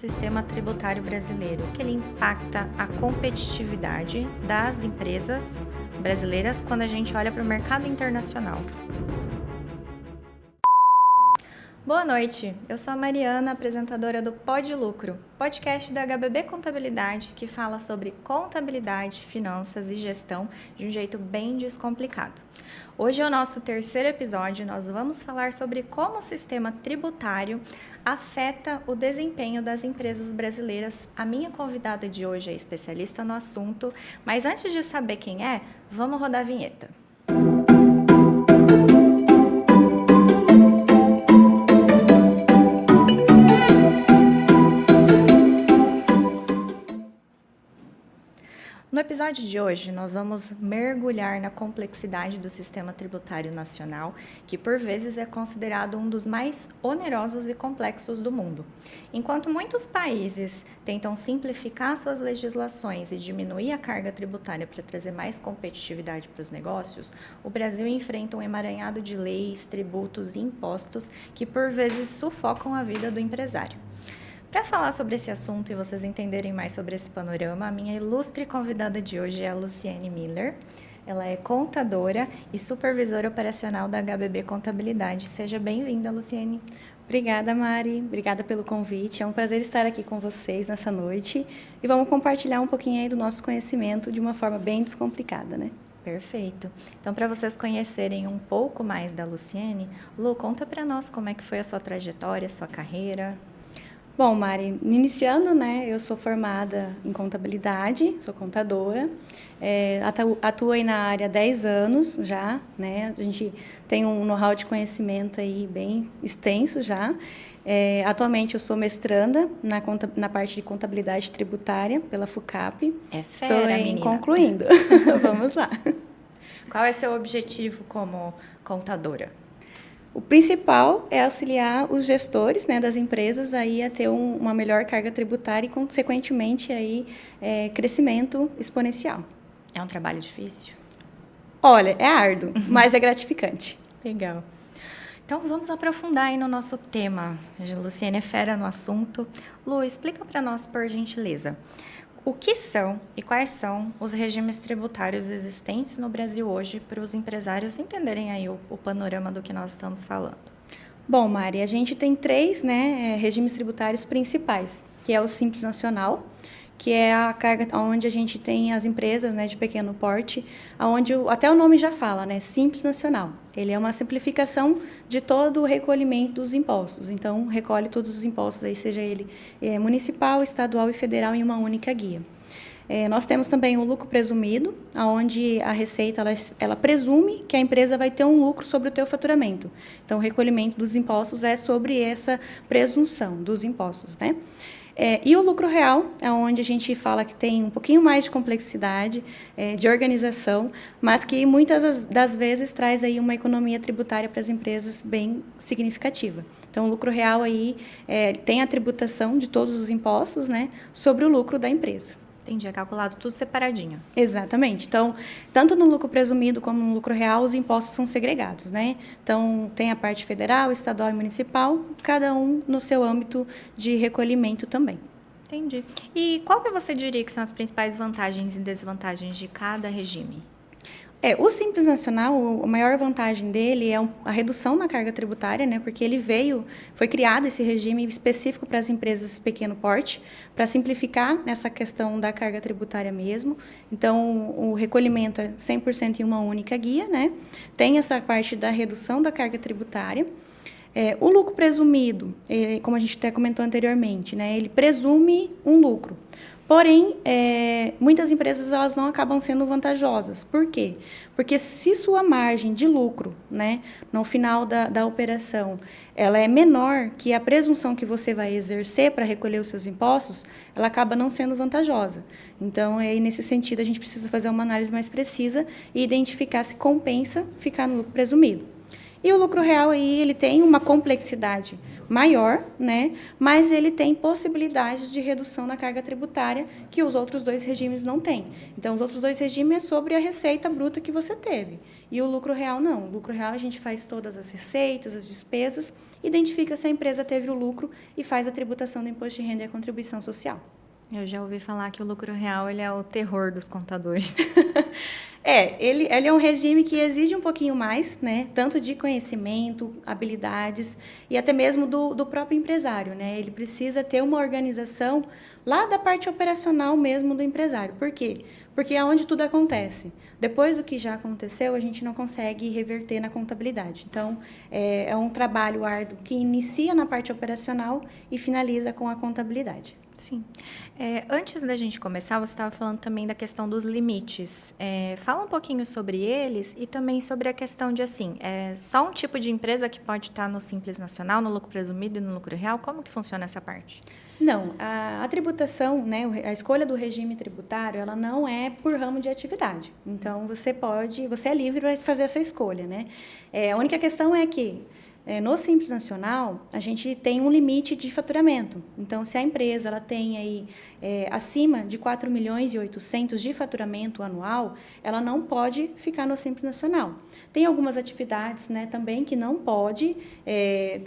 Sistema tributário brasileiro, que ele impacta a competitividade das empresas brasileiras quando a gente olha para o mercado internacional. Boa noite, eu sou a Mariana, apresentadora do Pod Lucro, podcast da HBB Contabilidade, que fala sobre contabilidade, finanças e gestão de um jeito bem descomplicado. Hoje é o nosso terceiro episódio, nós vamos falar sobre como o sistema tributário afeta o desempenho das empresas brasileiras. A minha convidada de hoje é especialista no assunto, mas antes de saber quem é, vamos rodar a vinheta. No episódio de hoje, nós vamos mergulhar na complexidade do sistema tributário nacional, que por vezes é considerado um dos mais onerosos e complexos do mundo. Enquanto muitos países tentam simplificar suas legislações e diminuir a carga tributária para trazer mais competitividade para os negócios, o Brasil enfrenta um emaranhado de leis, tributos e impostos que por vezes sufocam a vida do empresário. Para falar sobre esse assunto e vocês entenderem mais sobre esse panorama, a minha ilustre convidada de hoje é a Luciene Miller. Ela é contadora e supervisora operacional da HBB Contabilidade. Seja bem-vinda, Luciene. Obrigada, Mari. Obrigada pelo convite. É um prazer estar aqui com vocês nessa noite e vamos compartilhar um pouquinho aí do nosso conhecimento de uma forma bem descomplicada, né? Perfeito. Então, para vocês conhecerem um pouco mais da Luciene, Lu, conta para nós como é que foi a sua trajetória, a sua carreira. Bom, Mari, iniciando, né, eu sou formada em contabilidade, sou contadora, atuo aí na área há 10 anos já, né, a gente tem um know-how de conhecimento aí bem extenso já. Atualmente eu sou mestranda na parte de contabilidade tributária pela FUCAP. Estou concluindo. Vamos lá. Qual é seu objetivo como contadora? O principal é auxiliar os gestores, né, das empresas aí a ter uma melhor carga tributária e, consequentemente, aí, crescimento exponencial. É um trabalho difícil? Olha, é árduo, mas é gratificante. Legal. Então, vamos aprofundar aí no nosso tema. A Luciene é fera no assunto. Lu, explica para nós, por gentileza, o que são e quais são os regimes tributários existentes no Brasil hoje para os empresários entenderem aí o panorama do que nós estamos falando? Bom, Mari, a gente tem 3, né, regimes tributários principais, que é o Simples Nacional, que é a carga onde a gente tem as empresas, né, de pequeno porte, onde até o nome já fala, né, Simples Nacional. Ele é uma simplificação de todo o recolhimento dos impostos. Então, recolhe todos os impostos, aí, seja ele municipal, estadual e federal, em uma única guia. Nós temos também o lucro presumido, onde a Receita ela presume que a empresa vai ter um lucro sobre o teu faturamento. Então, o recolhimento dos impostos é sobre essa presunção dos impostos, né? E o lucro real é onde a gente fala que tem um pouquinho mais de complexidade, de organização, mas que muitas das vezes traz aí uma economia tributária para as empresas bem significativa. Então, o lucro real aí tem a tributação de todos os impostos, né, sobre o lucro da empresa. Entendi, é calculado tudo separadinho. Exatamente. Então, tanto no lucro presumido como no lucro real, os impostos são segregados, né? Então, tem a parte federal, estadual e municipal, cada um no seu âmbito de recolhimento também. Entendi. E qual que você diria que são as principais vantagens e desvantagens de cada regime? O Simples Nacional, a maior vantagem dele é a redução na carga tributária, né? Porque ele foi criado esse regime específico para as empresas de pequeno porte, para simplificar nessa questão da carga tributária mesmo. Então, o recolhimento é 100% em uma única guia, né? Tem essa parte da redução da carga tributária. O lucro presumido, como a gente até comentou anteriormente, né? Ele presume um lucro. Porém, muitas empresas elas não acabam sendo vantajosas. Por quê? Porque se sua margem de lucro, né, no final da operação, ela é menor que a presunção que você vai exercer para recolher os seus impostos, ela acaba não sendo vantajosa. Então, nesse sentido, a gente precisa fazer uma análise mais precisa e identificar se compensa ficar no lucro presumido. E o lucro real aí, ele tem uma complexidade maior, né? Mas ele tem possibilidades de redução na carga tributária que os outros dois regimes não têm. Então, os outros dois regimes é sobre a receita bruta que você teve. E o lucro real não. O lucro real a gente faz todas as receitas, as despesas, identifica se a empresa teve o lucro e faz a tributação do imposto de renda e a contribuição social. Eu já ouvi falar que o lucro real ele é o terror dos contadores. Ele é um regime que exige um pouquinho mais, né? Tanto de conhecimento, habilidades e até mesmo do próprio empresário, né? Ele precisa ter uma organização lá da parte operacional mesmo do empresário. Por quê? Porque é onde tudo acontece. Depois do que já aconteceu, a gente não consegue reverter na contabilidade. Então, é um trabalho árduo que inicia na parte operacional e finaliza com a contabilidade. Sim. Antes da gente começar, você estava falando também da questão dos limites. Fala um pouquinho sobre eles e também sobre a questão de, assim, só um tipo de empresa que pode estar no Simples Nacional, no lucro presumido e no lucro real? Como que funciona essa parte? Não, a tributação, né, a escolha do regime tributário, ela não é por ramo de atividade. Então, você é livre para fazer essa escolha, né? A única questão é que no Simples Nacional, a gente tem um limite de faturamento. Então, se a empresa ela tem aí, acima de 4.800.000 de faturamento anual, ela não pode ficar no Simples Nacional. Tem algumas atividades, né, também que não pode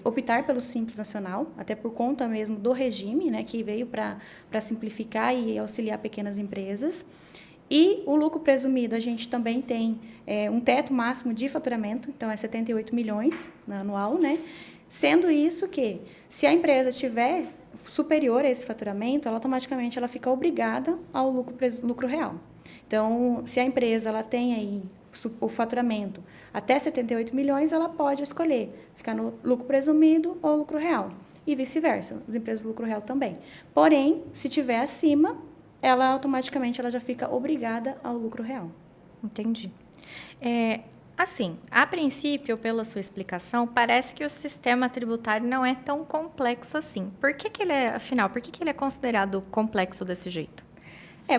optar pelo Simples Nacional, até por conta mesmo do regime, né, que veio para simplificar e auxiliar pequenas empresas. E o lucro presumido, a gente também tem um teto máximo de faturamento, então é 78 milhões anual, né? Sendo isso que, se a empresa tiver superior a esse faturamento, ela automaticamente ela fica obrigada ao lucro real. Então, se a empresa ela tem aí o faturamento até 78 milhões, ela pode escolher ficar no lucro presumido ou lucro real. E vice-versa, as empresas do lucro real também. Porém, se tiver acima, ela automaticamente ela já fica obrigada ao lucro real. Entendi. Assim, a princípio, pela sua explicação, parece que o sistema tributário não é tão complexo assim. Por que ele é considerado complexo desse jeito?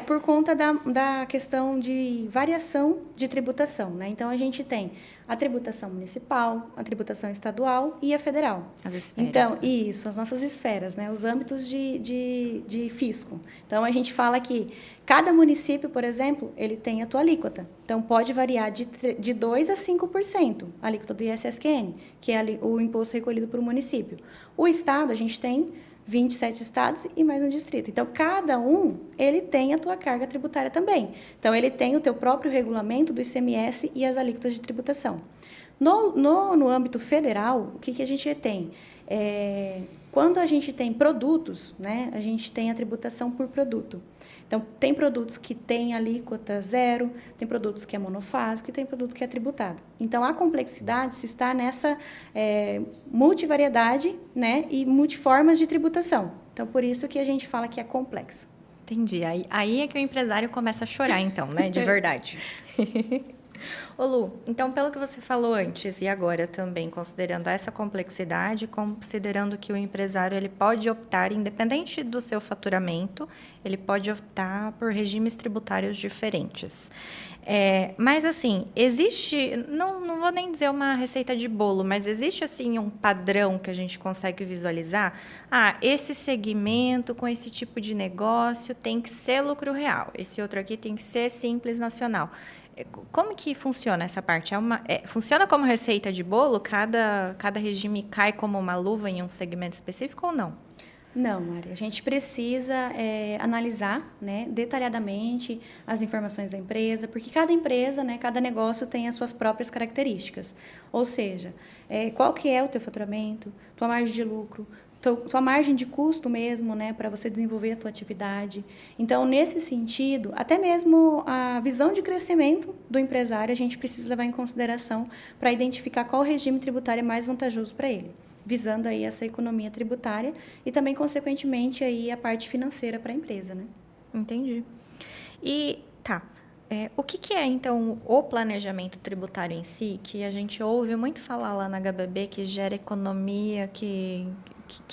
Por conta da questão de variação de tributação, né? Então, a gente tem a tributação municipal, a tributação estadual e a federal. As esferas. Então, isso, as nossas esferas, né? Os âmbitos de fisco. Então, a gente fala que cada município, por exemplo, ele tem a sua alíquota. Então, pode variar de 2% a 5%, a alíquota do ISSQN, que é o imposto recolhido por um município. O estado, a gente tem 27 estados e mais um distrito. Então, cada um, ele tem a tua carga tributária também. Então, ele tem o teu próprio regulamento do ICMS e as alíquotas de tributação. No âmbito federal, o que a gente tem? Quando a gente tem produtos, né, a gente tem a tributação por produto. Então, tem produtos que têm alíquota zero, tem produtos que é monofásico e tem produto que é tributado. Então, a complexidade se está nessa multivariedade, né, e multiformas de tributação. Então, por isso que a gente fala que é complexo. Entendi. Aí é que o empresário começa a chorar, então, né, de verdade. Ô Lu, então pelo que você falou antes e agora também, considerando essa complexidade, considerando que o empresário ele pode optar, independente do seu faturamento, ele pode optar por regimes tributários diferentes. Mas assim, existe, não vou nem dizer uma receita de bolo, mas existe assim um padrão que a gente consegue visualizar? Esse segmento com esse tipo de negócio tem que ser lucro real, esse outro aqui tem que ser Simples Nacional. Como que funciona essa parte? Funciona como receita de bolo? Cada regime cai como uma luva em um segmento específico ou não? Não, Mari. A gente precisa analisar, né, detalhadamente as informações da empresa, porque cada empresa, né, cada negócio tem as suas próprias características. Ou seja, qual que é o teu faturamento, tua margem de lucro, tua margem de custo mesmo, né, para você desenvolver a tua atividade. Então, nesse sentido, até mesmo a visão de crescimento do empresário, a gente precisa levar em consideração para identificar qual regime tributário é mais vantajoso para ele, visando aí essa economia tributária e também, consequentemente, aí a parte financeira para a empresa, né? Entendi. E, o que é, então, o planejamento tributário em si, que a gente ouve muito falar lá na HBB, que gera economia, que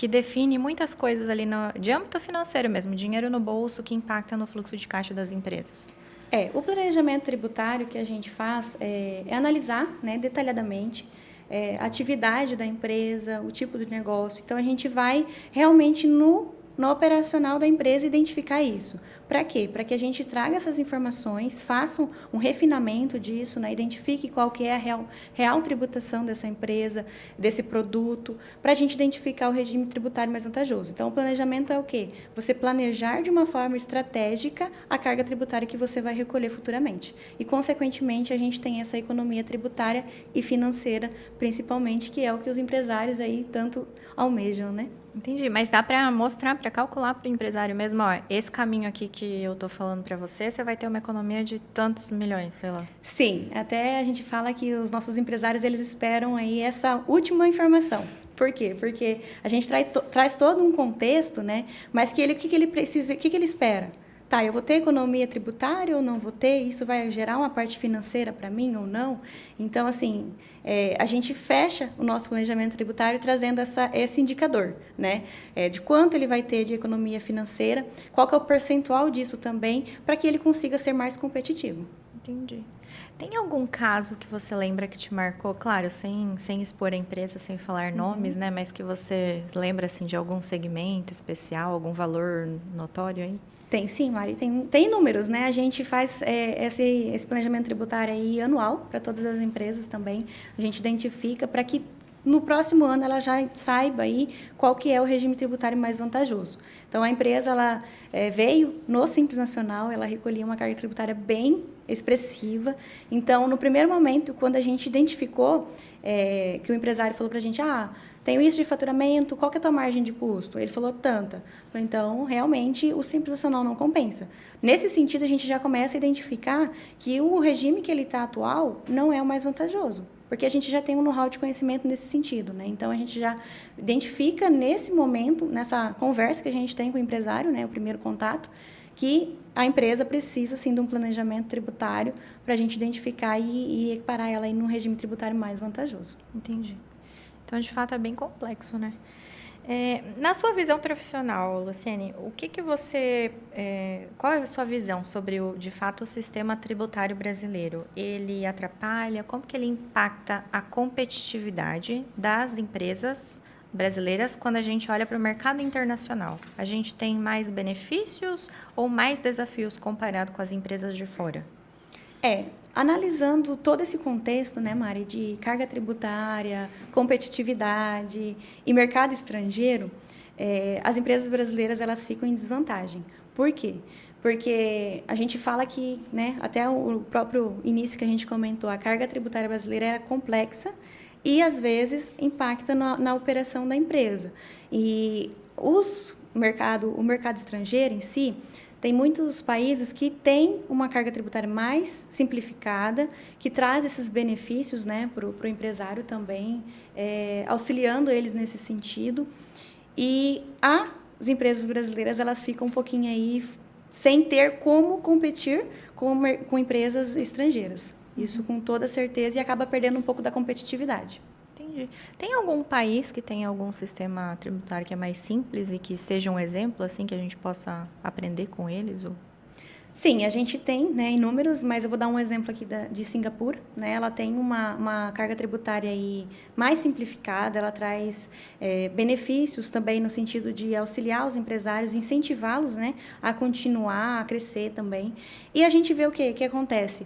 define muitas coisas ali de âmbito financeiro mesmo, dinheiro no bolso que impacta no fluxo de caixa das empresas? O planejamento tributário que a gente faz é analisar, né, detalhadamente atividade da empresa, o tipo de negócio. Então, a gente vai realmente no operacional da empresa identificar isso. Para quê? Para que a gente traga essas informações, faça um refinamento disso, né? Identifique qual que é a real tributação dessa empresa, desse produto, para a gente identificar o regime tributário mais vantajoso. Então, o planejamento é o quê? Você planejar de uma forma estratégica a carga tributária que você vai recolher futuramente. E, consequentemente, a gente tem essa economia tributária e financeira, principalmente, que é o que os empresários aí tanto almejam, né? Entendi, mas dá para mostrar, para calcular para o empresário mesmo, ó, esse caminho aqui que eu tô falando para você, você vai ter uma economia de tantos milhões, sei lá. Sim, até a gente fala que os nossos empresários, eles esperam aí essa última informação. Por quê? Porque a gente traz todo um contexto, né? Mas o que ele precisa, o que ele espera? Tá, eu vou ter economia tributária ou não vou ter? Isso vai gerar uma parte financeira para mim ou não? Então, assim, a gente fecha o nosso planejamento tributário trazendo esse indicador, né? De quanto ele vai ter de economia financeira, qual que é o percentual disso também, para que ele consiga ser mais competitivo. Entendi. Tem algum caso que você lembra que te marcou? Claro, sem expor a empresa, sem falar nomes, né? Mas que você lembra, assim, de algum segmento especial, algum valor notório aí? Tem sim, Mari, tem números, né? A gente faz esse planejamento tributário aí anual para todas as empresas também. A gente identifica para que no próximo ano ela já saiba aí qual que é o regime tributário mais vantajoso. Então, a empresa ela veio no Simples Nacional, ela recolhia uma carga tributária bem expressiva. Então, no primeiro momento, quando a gente identificou que o empresário falou para a gente, tenho isso de faturamento, qual que é a tua margem de custo? Ele falou, tanta. Então, realmente, o Simples Nacional não compensa. Nesse sentido, a gente já começa a identificar que o regime que ele está atual não é o mais vantajoso, porque a gente já tem um know-how de conhecimento nesse sentido, né? Então, a gente já identifica nesse momento, nessa conversa que a gente tem com o empresário, né, o primeiro contato, que a empresa precisa, sim, de um planejamento tributário para a gente identificar e equiparar ela em um regime tributário mais vantajoso. Entendi. Então, de fato, é bem complexo, né? Na sua visão profissional, Luciene, o que você... qual é a sua visão sobre, de fato, o sistema tributário brasileiro? Ele atrapalha? Como que ele impacta a competitividade das empresas brasileiras quando a gente olha para o mercado internacional? A gente tem mais benefícios ou mais desafios comparado com as empresas de fora? Analisando todo esse contexto, né, Mari, de carga tributária, competitividade e mercado estrangeiro, as empresas brasileiras elas ficam em desvantagem. Por quê? Porque a gente fala que, né, até o próprio início que a gente comentou, a carga tributária brasileira é complexa e, às vezes, impacta na operação da empresa. E o mercado estrangeiro em si, tem muitos países que têm uma carga tributária mais simplificada, que traz esses benefícios, né, para o empresário também, auxiliando eles nesse sentido. E as empresas brasileiras elas ficam um pouquinho aí sem ter como competir com empresas estrangeiras. Isso com toda certeza, e acaba perdendo um pouco da competitividade. Entendi. Tem algum país que tenha algum sistema tributário que é mais simples e que seja um exemplo, assim, que a gente possa aprender com eles? Ou... Sim, a gente tem, né, inúmeros, mas eu vou dar um exemplo aqui de Singapura, né? Ela tem uma carga tributária aí mais simplificada, ela traz benefícios também no sentido de auxiliar os empresários, incentivá-los, né, a continuar, a crescer também. E a gente vê o que acontece?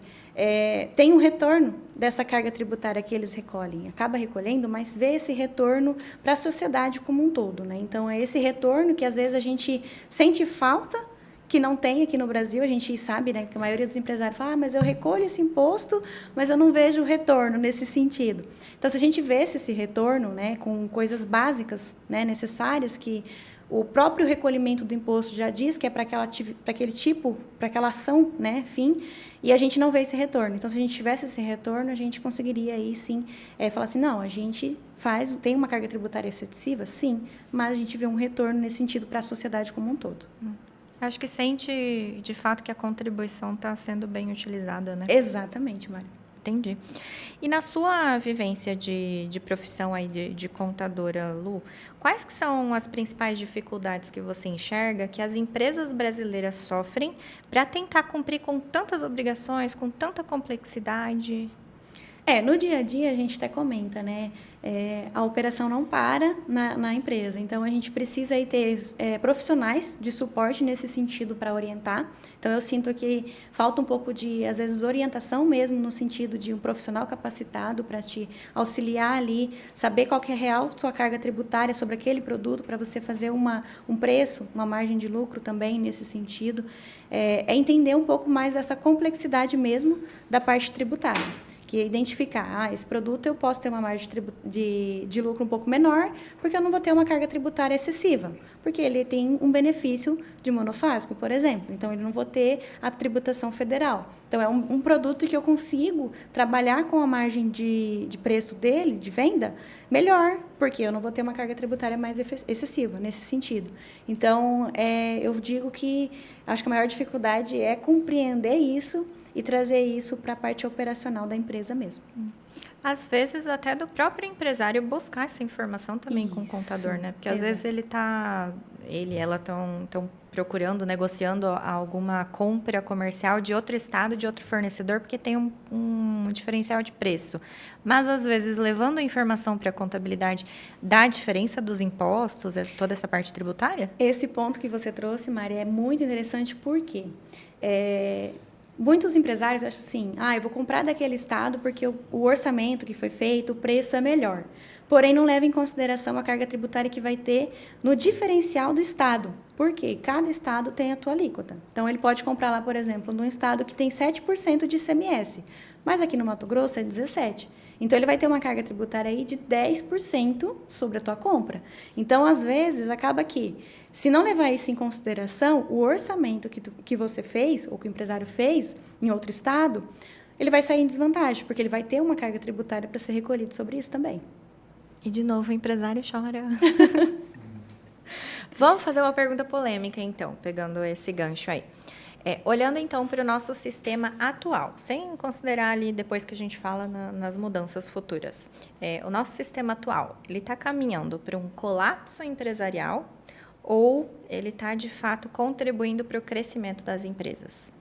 Tem um retorno dessa carga tributária que eles recolhem. Acaba recolhendo, mas vê esse retorno para a sociedade como um todo, né? Então, é esse retorno que, às vezes, a gente sente falta, que não tem aqui no Brasil. A gente sabe, né, que a maioria dos empresários fala, mas eu recolho esse imposto, mas eu não vejo retorno nesse sentido. Então, se a gente vesse esse retorno, né, com coisas básicas, né, necessárias, que o próprio recolhimento do imposto já diz que é para aquele tipo, para aquela ação, né, fim, e a gente não vê esse retorno. Então, se a gente tivesse esse retorno, a gente conseguiria aí, sim, falar assim, não, a gente tem uma carga tributária excessiva, sim, mas a gente vê um retorno nesse sentido para a sociedade como um todo. Acho que sente, de fato, que a contribuição está sendo bem utilizada, né? Exatamente, Mário. Entendi. E na sua vivência de profissão aí de contadora, Lu, quais que são as principais dificuldades que você enxerga que as empresas brasileiras sofrem para tentar cumprir com tantas obrigações, com tanta complexidade? No dia a dia a gente até comenta, né? A operação não para na empresa, então a gente precisa aí ter profissionais de suporte nesse sentido para orientar. Então eu sinto que falta um pouco de, às vezes, orientação mesmo no sentido de um profissional capacitado para te auxiliar ali, saber qual que é a real sua carga tributária sobre aquele produto para você fazer um preço, uma margem de lucro também nesse sentido. Entender um pouco mais essa complexidade mesmo da parte tributária. Que é identificar, esse produto eu posso ter uma margem de lucro um pouco menor, porque eu não vou ter uma carga tributária excessiva, porque ele tem um benefício de monofásico, por exemplo, então ele não vou ter a tributação federal. Então é um produto que eu consigo trabalhar com a margem de preço dele, de venda, melhor, porque eu não vou ter uma carga tributária mais excessiva nesse sentido. Então, eu digo que acho que a maior dificuldade é compreender isso e trazer isso para a parte operacional da empresa mesmo. Às vezes, até do próprio empresário buscar essa informação também com o contador, né? Porque às vezes ela estão procurando, negociando alguma compra comercial de outro estado, de outro fornecedor, porque tem um diferencial de preço. Mas, às vezes, levando a informação para a contabilidade da diferença dos impostos, toda essa parte tributária? Esse ponto que você trouxe, Mari, é muito interessante porque muitos empresários acham assim, eu vou comprar daquele estado porque o orçamento que foi feito, o preço é melhor. Porém, não leva em consideração a carga tributária que vai ter no diferencial do estado. Por quê? Cada estado tem a sua alíquota. Então, ele pode comprar lá, por exemplo, num estado que tem 7% de ICMS, mas aqui no Mato Grosso é 17%. Então, ele vai ter uma carga tributária aí de 10% sobre a tua compra. Então, às vezes, acaba que, se não levar isso em consideração, o orçamento que você fez, ou que o empresário fez em outro estado, ele vai sair em desvantagem, porque ele vai ter uma carga tributária para ser recolhido sobre isso também. E, de novo, o empresário chora. Vamos fazer uma pergunta polêmica, então, pegando esse gancho aí. Olhando, então, para o nosso sistema atual, sem considerar ali depois que a gente fala nas mudanças futuras. O nosso sistema atual, ele está caminhando para um colapso empresarial ou ele está, de fato, contribuindo para o crescimento das empresas?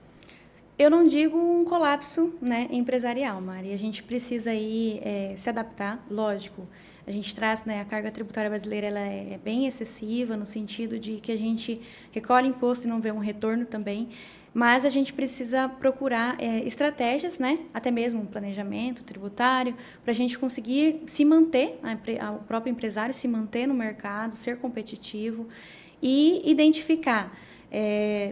Eu não digo um colapso, né, empresarial, Mari. A gente precisa aí se adaptar, lógico. A gente traz, né, a carga tributária brasileira, ela é bem excessiva no sentido de que a gente recolhe imposto e não vê um retorno também, mas a gente precisa procurar estratégias, né, até mesmo um planejamento tributário, para a gente conseguir se manter, o próprio empresário se manter no mercado, ser competitivo e identificar,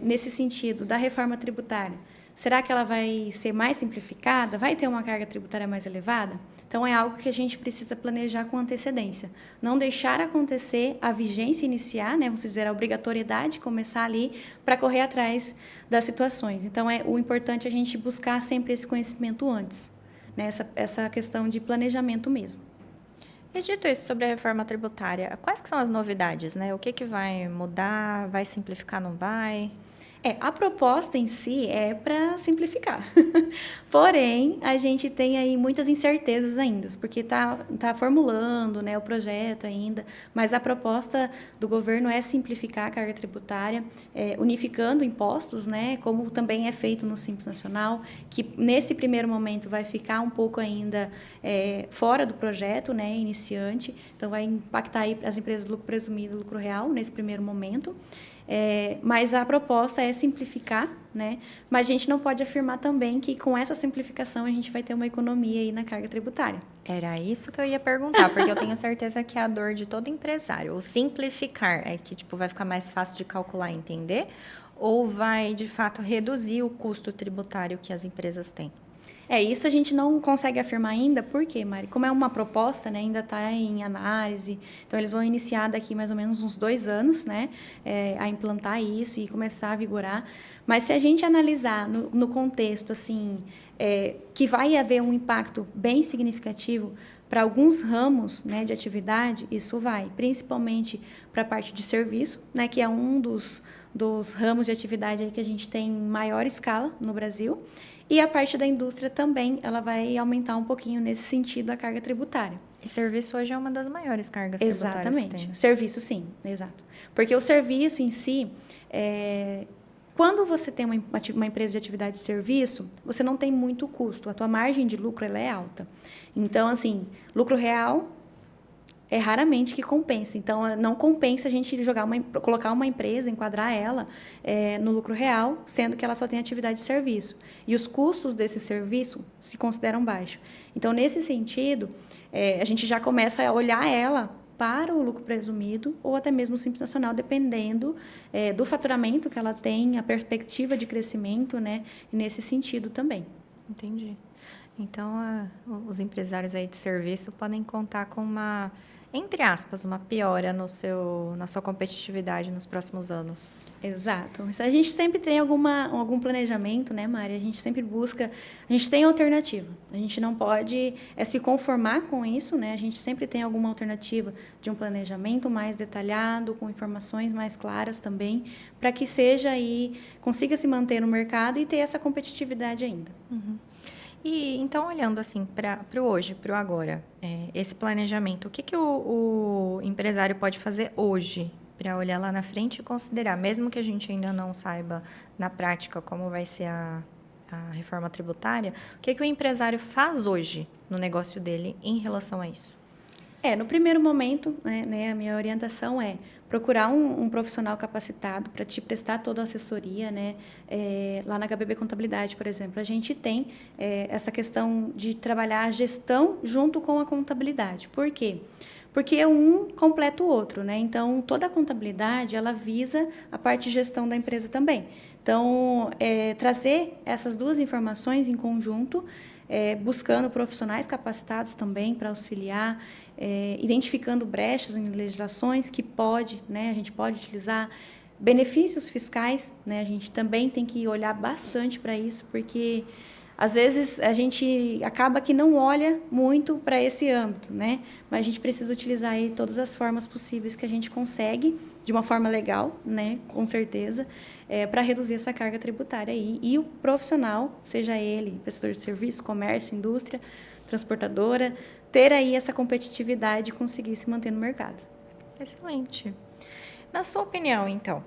nesse sentido, da reforma tributária. Será que ela vai ser mais simplificada? Vai ter uma carga tributária mais elevada? Então, é algo que a gente precisa planejar com antecedência. Não deixar acontecer a vigência iniciar, né? Vamos dizer, a obrigatoriedade começar ali para correr atrás das situações. Então, o importante é a gente buscar sempre esse conhecimento antes, né? Essa questão de planejamento mesmo. E dito isso sobre a reforma tributária, quais que são as novidades, né? O que vai mudar? Vai simplificar, não vai? A proposta em si é para simplificar. Porém, a gente tem aí muitas incertezas ainda, porque tá formulando, né, o projeto ainda, mas a proposta do governo é simplificar a carga tributária, unificando impostos, né, como também é feito no Simples Nacional, que nesse primeiro momento vai ficar um pouco ainda fora do projeto, né, iniciante, então vai impactar aí as empresas de lucro presumido e lucro real nesse primeiro momento. Mas a proposta é simplificar, né? Mas a gente não pode afirmar também que com essa simplificação a gente vai ter uma economia aí na carga tributária. Era isso que eu ia perguntar, porque eu tenho certeza que é a dor de todo empresário. O simplificar é que vai ficar mais fácil de calcular e entender, ou vai, de fato, reduzir o custo tributário que as empresas têm? Isso a gente não consegue afirmar ainda, por quê, Mari? Como é uma proposta, né, ainda está em análise, então eles vão iniciar daqui mais ou menos uns 2 anos, né, a implantar isso e começar a vigorar. Mas se a gente analisar no contexto, assim, que vai haver um impacto bem significativo para alguns ramos, né, de atividade, isso vai, principalmente para a parte de serviço, né, que é um dos ramos de atividade aí que a gente tem em maior escala no Brasil. E a parte da indústria também, ela vai aumentar um pouquinho nesse sentido a carga tributária. E serviço hoje é uma das maiores cargas tributárias que tem. Exatamente. Serviço, sim, exato. Porque o serviço em si, Quando você tem uma empresa de atividade de serviço, você não tem muito custo, a tua margem de lucro ela é alta. Então, assim, lucro real é raramente que compensa. Então, não compensa a gente colocar uma empresa, enquadrar ela no lucro real, sendo que ela só tem atividade de serviço. E os custos desse serviço se consideram baixos. Então, nesse sentido, a gente já começa a olhar ela para o lucro presumido ou até mesmo o Simples Nacional, dependendo do faturamento que ela tem, a perspectiva de crescimento, né, nesse sentido também. Entendi. Então, os empresários aí de serviço podem contar com uma, entre aspas, uma piora na sua competitividade nos próximos anos. Exato. A gente sempre tem algum planejamento, né, Mari? A gente sempre busca, a gente tem alternativa. A gente não pode se conformar com isso, né? A gente sempre tem alguma alternativa de um planejamento mais detalhado, com informações mais claras também, para que seja aí, consiga se manter no mercado e ter essa competitividade ainda. Uhum. E então, olhando assim para o hoje, para o agora, esse planejamento, o que o empresário pode fazer hoje para olhar lá na frente e considerar, mesmo que a gente ainda não saiba na prática como vai ser a reforma tributária, o que o empresário faz hoje no negócio dele em relação a isso? No primeiro momento, né, a minha orientação é procurar um profissional capacitado para te prestar toda a assessoria, né? Lá na HBB Contabilidade, por exemplo, a gente tem essa questão de trabalhar a gestão junto com a contabilidade. Por quê? Porque um completa o outro, né? Então, toda a contabilidade, ela visa a parte de gestão da empresa também. Então, trazer essas duas informações em conjunto, buscando profissionais capacitados também para auxiliar, identificando brechas em legislações que a gente pode utilizar, benefícios fiscais, né? A gente também tem que olhar bastante para isso, porque às vezes a gente acaba que não olha muito para esse âmbito, né? Mas a gente precisa utilizar aí todas as formas possíveis que a gente consegue, de uma forma legal, né? Com certeza, para reduzir essa carga tributária aí. E o profissional, seja ele prestador de serviço, comércio, indústria, transportadora, ter aí essa competitividade e conseguir se manter no mercado. Excelente. Na sua opinião, então,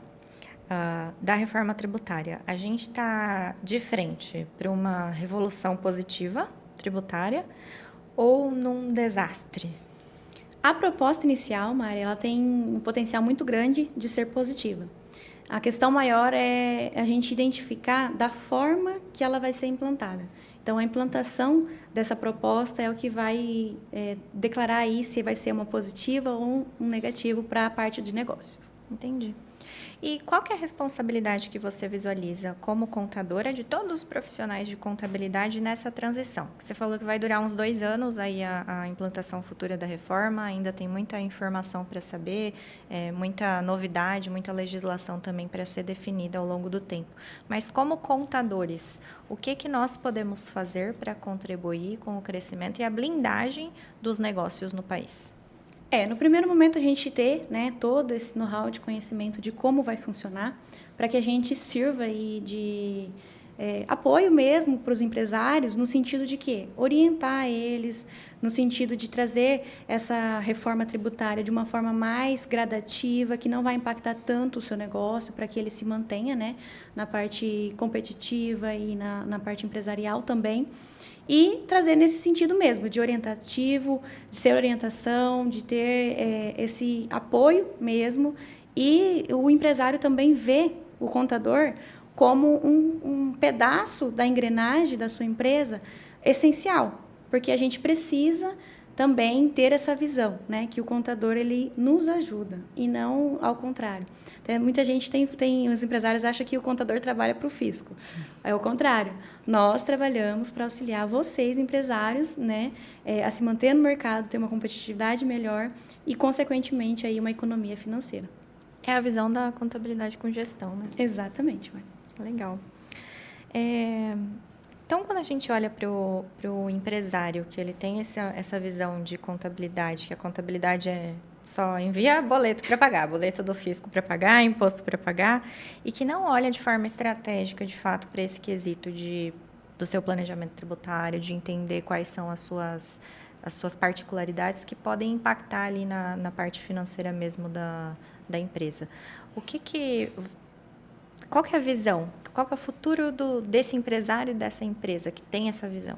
da reforma tributária, a gente está de frente para uma revolução positiva tributária ou num desastre? A proposta inicial, Mari, ela tem um potencial muito grande de ser positiva. A questão maior é a gente identificar da forma que ela vai ser implantada. Então, a implantação dessa proposta é o que vai declarar aí se vai ser uma positiva ou um negativo para a parte de negócios. Entendi. E qual que é a responsabilidade que você visualiza como contadora de todos os profissionais de contabilidade nessa transição? Você falou que vai durar uns 2 anos aí a implantação futura da reforma, ainda tem muita informação para saber, muita novidade, muita legislação também para ser definida ao longo do tempo. Mas como contadores, o que nós podemos fazer para contribuir com o crescimento e a blindagem dos negócios no país? No primeiro momento a gente ter, né, todo esse know-how de conhecimento de como vai funcionar, para que a gente sirva aí de apoio mesmo para os empresários, no sentido de quê? Orientar eles, no sentido de trazer essa reforma tributária de uma forma mais gradativa, que não vai impactar tanto o seu negócio, para que ele se mantenha, né, na parte competitiva e na parte empresarial também. E trazer nesse sentido mesmo, de orientativo, de ser orientação, de ter esse apoio mesmo. E o empresário também vê o contador como um pedaço da engrenagem da sua empresa essencial, porque a gente precisa também ter essa visão, né, que o contador ele nos ajuda e não ao contrário. Muita gente os empresários acham que o contador trabalha para o fisco. É o contrário. Nós trabalhamos para auxiliar vocês, empresários, né, a se manter no mercado, ter uma competitividade melhor e, consequentemente, aí uma economia financeira. É a visão da contabilidade com gestão, né? Exatamente, Mari. Legal. Então, quando a gente olha para o empresário, que ele tem essa visão de contabilidade, que a contabilidade é só envia boleto para pagar, boleto do fisco para pagar, imposto para pagar, e que não olha de forma estratégica, de fato, para esse quesito do seu planejamento tributário, de entender quais são as suas particularidades que podem impactar ali na parte financeira mesmo da empresa. qual que é a visão? Qual que é o futuro desse empresário e dessa empresa que tem essa visão?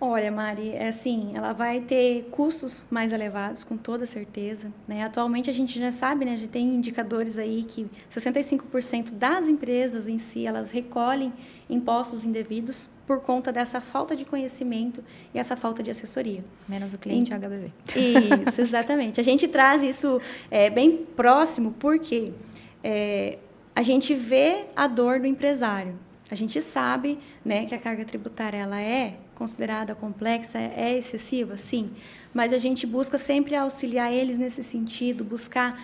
Olha, Mari, é assim, ela vai ter custos mais elevados, com toda certeza, né? Atualmente a gente já sabe, né? Já tem indicadores aí que 65% das empresas em si, elas recolhem impostos indevidos por conta dessa falta de conhecimento e essa falta de assessoria. Menos o cliente HBV. Isso, exatamente. A gente traz isso bem próximo porque a gente vê a dor do empresário. A gente sabe, né, que a carga tributária ela é considerada complexa, é excessiva, sim, mas a gente busca sempre auxiliar eles nesse sentido, buscar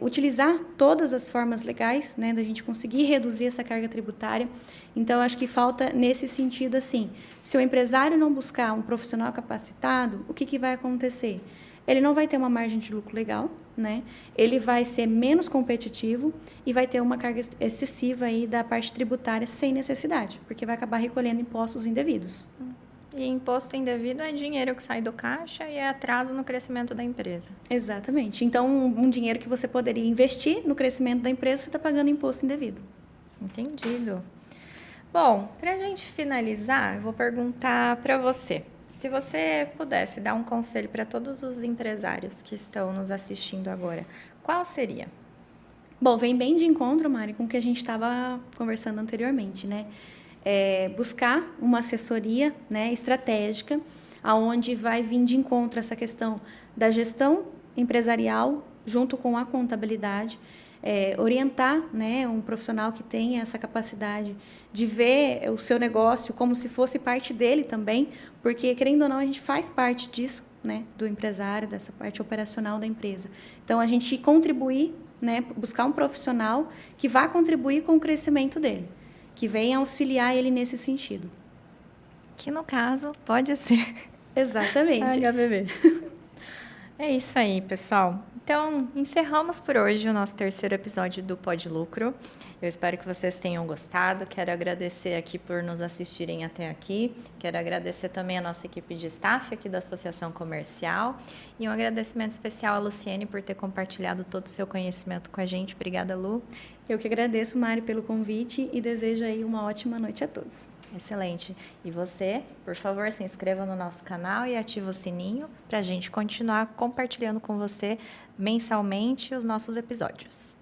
utilizar todas as formas legais, né, da gente conseguir reduzir essa carga tributária. Então, acho que falta nesse sentido, assim, se o empresário não buscar um profissional capacitado, o que vai acontecer? Ele não vai ter uma margem de lucro legal, né? Ele vai ser menos competitivo e vai ter uma carga excessiva aí da parte tributária sem necessidade, porque vai acabar recolhendo impostos indevidos. E imposto indevido é dinheiro que sai do caixa e é atraso no crescimento da empresa. Exatamente. Então, um dinheiro que você poderia investir no crescimento da empresa, você está pagando imposto indevido. Entendido. Bom, para a gente finalizar, eu vou perguntar para você. Se você pudesse dar um conselho para todos os empresários que estão nos assistindo agora, qual seria? Bom, vem bem de encontro, Mari, com o que a gente estava conversando anteriormente, né? Buscar uma assessoria, né, estratégica, aonde vai vir de encontro essa questão da gestão empresarial junto com a contabilidade, orientar, né, um profissional que tenha essa capacidade de ver o seu negócio como se fosse parte dele também, porque, querendo ou não, a gente faz parte disso, né, do empresário, dessa parte operacional da empresa. Então, a gente contribuir, né, buscar um profissional que vá contribuir com o crescimento dele, que venha auxiliar ele nesse sentido. Que, no caso, pode ser Exatamente. HBV. É isso aí, pessoal. Então, encerramos por hoje o nosso terceiro episódio do Pod Lucro. Eu espero que vocês tenham gostado. Quero agradecer aqui por nos assistirem até aqui. Quero agradecer também a nossa equipe de staff aqui da Associação Comercial. E um agradecimento especial à Luciene por ter compartilhado todo o seu conhecimento com a gente. Obrigada, Lu. Eu que agradeço, Mari, pelo convite e desejo aí uma ótima noite a todos. Excelente. E você, por favor, se inscreva no nosso canal e ative o sininho para a gente continuar compartilhando com você mensalmente os nossos episódios.